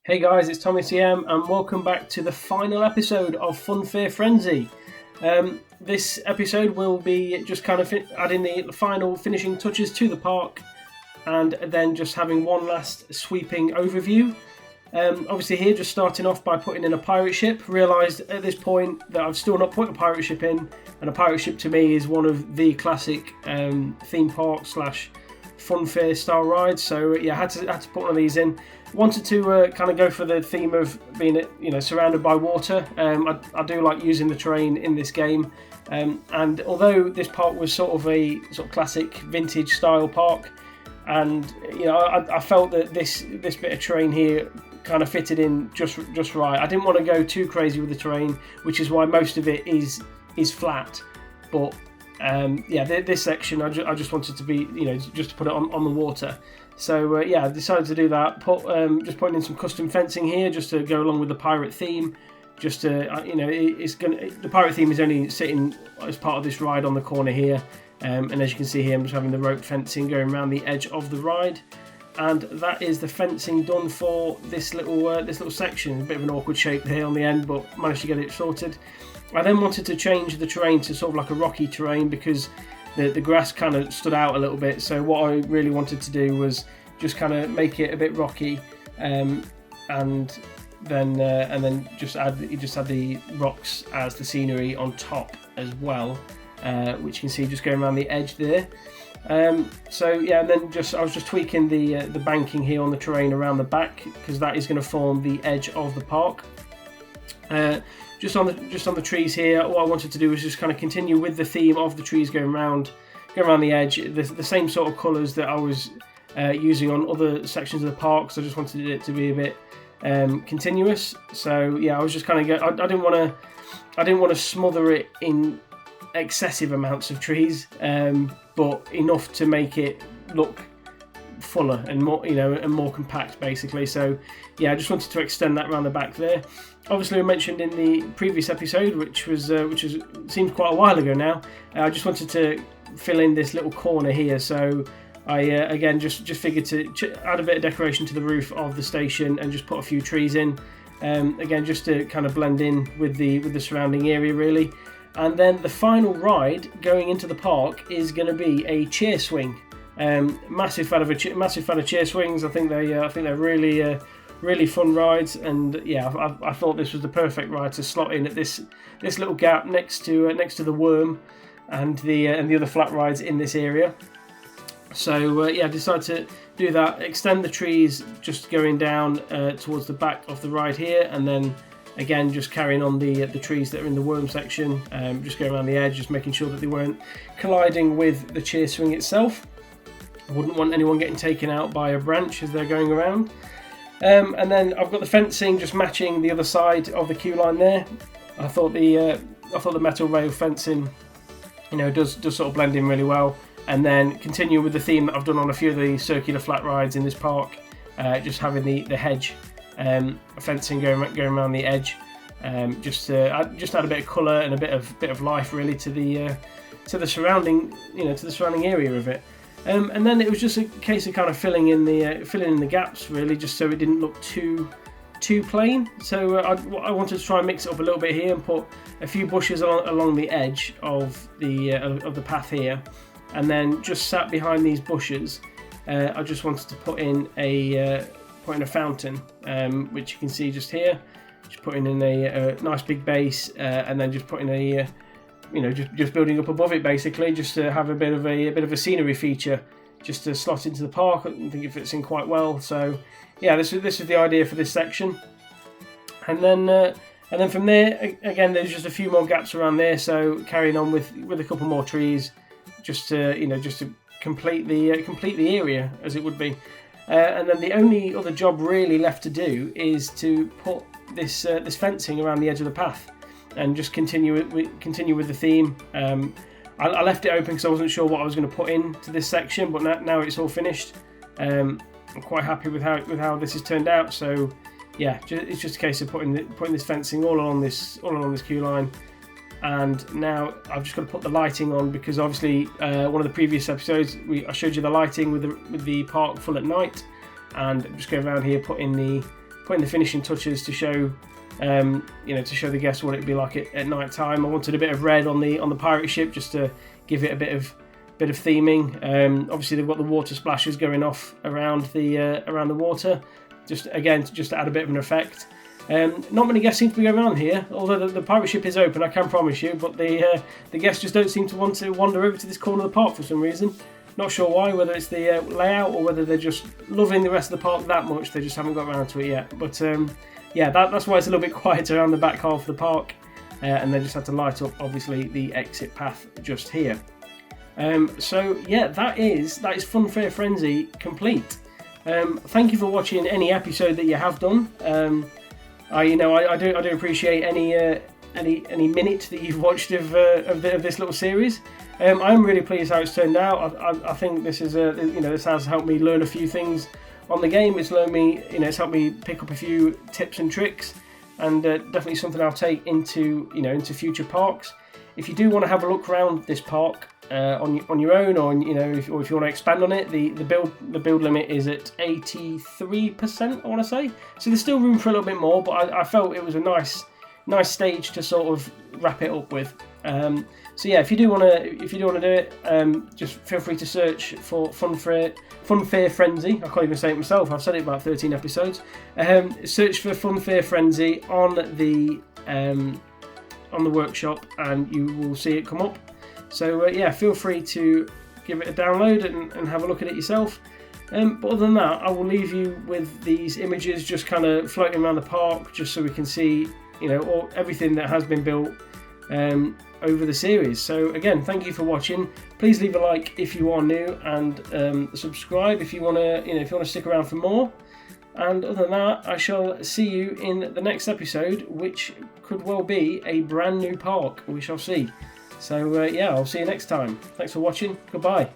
Hey guys, it's Tommy CM and welcome back to the final episode of Funfair Frenzy. This episode will be just kind of adding the final finishing touches to the park and then just having one last sweeping overview. Obviously here just starting off by putting in a pirate ship. Realised at this point that I've still not put a pirate ship in, and a pirate ship to me is one of the classic theme park / Funfair style rides, so yeah, I had to put one of these in. Wanted to kind of go for the theme of being, surrounded by water. I do like using the terrain in this game, and although this park was sort of classic vintage style park, and I felt that this bit of terrain here kind of fitted in just right. I didn't want to go too crazy with the terrain, which is why most of it is flat, but this section I just wanted to be, just to put it on the water. So I decided to do that. Just putting in some custom fencing here, just to go along with the pirate theme. Just to, the pirate theme is only sitting as part of this ride on the corner here, and as you can see here, I'm just having the rope fencing going around the edge of the ride, and that is the fencing done for this little section. A bit of an awkward shape here on the end, but managed to get it sorted. I then wanted to change the terrain to sort of like a rocky terrain because the grass kind of stood out a little bit. So what I really wanted to do was just kind of make it a bit rocky, and then just add the rocks as the scenery on top as well, which you can see just going around the edge there. And then I was just tweaking the banking here on the terrain around the back, because that is going to form the edge of the park. Just on the trees here, what I wanted to do was just kind of continue with the theme of the trees going around the edge, the same sort of colours that I was using on other sections of the park. So I just wanted it to be a bit continuous. So yeah, I was just kind of I didn't want to smother it in excessive amounts of trees, but enough to make it look fuller and more, and more compact basically. So yeah, I just wanted to extend that around the back there. Obviously I mentioned in the previous episode, which seems quite a while ago now, I just wanted to fill in this little corner here. So I again just figured to add a bit of decoration to the roof of the station and just put a few trees in, again just to kind of blend in with the surrounding area really. And then the final ride going into the park is going to be a chair swing. Massive fan of chair swings. I think they're really fun rides, and yeah, I thought this was the perfect ride to slot in at this little gap next to the worm and the other flat rides in this area. So I decided to do that, extend the trees just going down towards the back of the ride here, and then again just carrying on the trees that are in the worm section, just going around the edge, just making sure that they weren't colliding with the chair swing itself. I wouldn't want anyone getting taken out by a branch as they're going around. And then I've got the fencing just matching the other side of the queue line there. I thought the metal rail fencing, does sort of blend in really well. And then continue with the theme that I've done on a few of the circular flat rides in this park, just having the hedge fencing going around the edge, just to add a bit of colour and a bit of life really to the surrounding area of it. And then it was just a case of kind of filling in the gaps really, just so it didn't look too plain. So I wanted to try and mix it up a little bit here and put a few bushes along the edge of the path here, and then just sat behind these bushes, I just wanted to put in a fountain, which you can see just here. Just putting in a nice big base, and then just putting a just building up above it basically, just to have a bit of a scenery feature, just to slot into the park. I think it fits in quite well. So yeah, this is the idea for this section. And then from there, again, there's just a few more gaps around there. So carrying on with a couple more trees, just to complete the area as it would be. And then the only other job really left to do is to put this fencing around the edge of the path, and just continue with the theme. I left it open because I wasn't sure what I was going to put into this section, but now it's all finished. I'm quite happy with how this has turned out. So yeah, it's just a case of putting this fencing all along this queue line. And now I've just got to put the lighting on, because obviously one of the previous episodes I showed you the lighting with the park full at night, and I'm just going around here putting the putting the finishing touches to show, to show the guests what it'd be like at night time. I wanted a bit of red on the pirate ship just to give it a bit of theming. Obviously, they've got the water splashes going off around the water, just to add a bit of an effect. Not many guests seem to be going on here, although the pirate ship is open, I can promise you, but the guests just don't seem to want to wander over to this corner of the park for some reason. Not sure why, whether it's the layout or whether they're just loving the rest of the park that much, they just haven't got around to it yet. But yeah, that's why it's a little bit quieter around the back half of the park, and they just had to light up, obviously, the exit path just here. So yeah, that is Funfair Frenzy complete. Thank you for watching any episode that you have done. I do appreciate any minute that you've watched of this little series. I'm really pleased how it's turned out. I think this is this has helped me learn a few things on the game. It's helped me pick up a few tips and tricks, and definitely something I'll take into future parks. If you do want to have a look around this park on your own, or if you want to expand on it, the build limit is at 83%, I want to say. So there's still room for a little bit more, but I felt it was a nice stage to sort of wrap it up with. So yeah, if you do want to do it, just feel free to search for Funfair Frenzy. I can't even say it myself. I've said it about 13 episodes. Search for Funfair Frenzy on the workshop, and you will see it come up. So yeah, feel free to give it a download and have a look at it yourself. But other than that, I will leave you with these images just kind of floating around the park, just so we can see everything that has been built over the series. So again, thank you for watching. Please leave a like if you are new, and subscribe if you want to stick around for more. And other than that, I shall see you in the next episode, which could well be a brand new park. We shall see. So yeah, I'll see you next time. Thanks for watching. Goodbye.